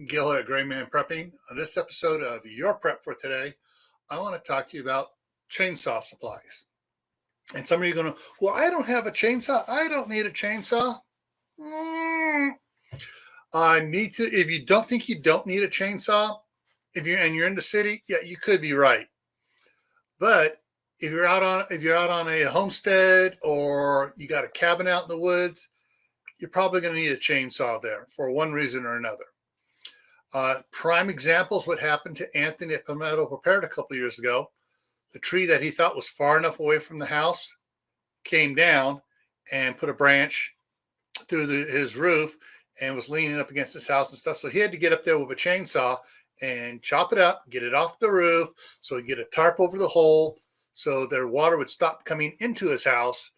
Gil at GrayManPrepping. On this episode of Your Prep for Today, I want to talk to you about chainsaw supplies. And some of you are going to, well, I don't have a chainsaw. I don't need a chainsaw. I need to. If you don't think you don't need a chainsaw, you're in the city, yeah, you could be right. But if you're out on a homestead or you got a cabin out in the woods, you're probably going to need a chainsaw there for one reason or another. Prime example is what happened to Anthony at Palmetto Prepared a couple of years ago. The tree that he thought was far enough away from the house came down and put a branch through his roof and was leaning up against his house and stuff. So he had to get up there with a chainsaw and chop it up, get it off the roof, so he'd get a tarp over the hole so their water would stop coming into his house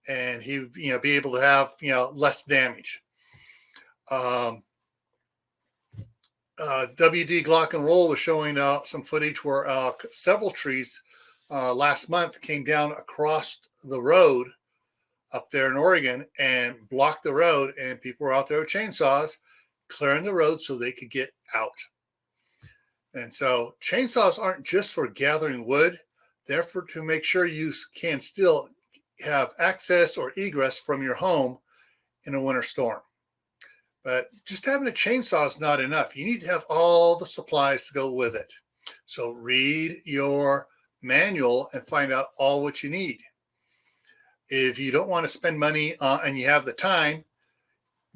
and he would be able to have less damage. WD Glock and Roll was showing some footage where several trees last month came down across the road up there in Oregon and blocked the road, and people were out there with chainsaws clearing the road so they could get out. And so chainsaws aren't just for gathering wood, they're to make sure you can still have access or egress from your home in a winter storm. But just having a chainsaw is not enough. You need to have all the supplies to go with it. So read your manual and find out all what you need. If you don't want to spend money and you have the time,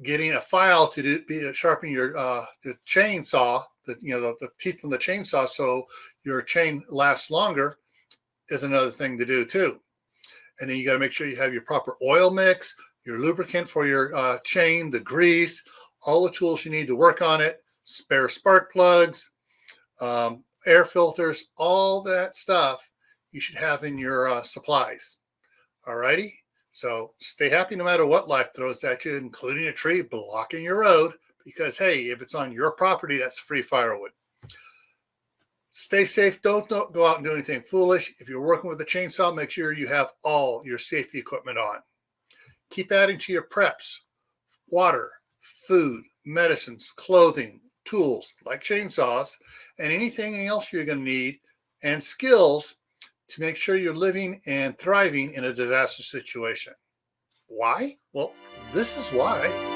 getting a file to sharpen your the chainsaw, the teeth on the chainsaw, so your chain lasts longer, is another thing to do too. And then you got to make sure you have your proper oil mix, your lubricant for your chain, the grease, all the tools you need to work on it, spare spark plugs, air filters, all that stuff you should have in your supplies. All righty. So stay happy no matter what life throws at you, including a tree blocking your road, because, hey, if it's on your property, that's free firewood. Stay safe. Don't go out and do anything foolish. If you're working with a chainsaw, make sure you have all your safety equipment on. Keep adding to your preps: water, food, medicines, clothing, tools like chainsaws, and anything else you're going to need, and skills to make sure you're living and thriving in a disaster situation. Why? Well, this is why.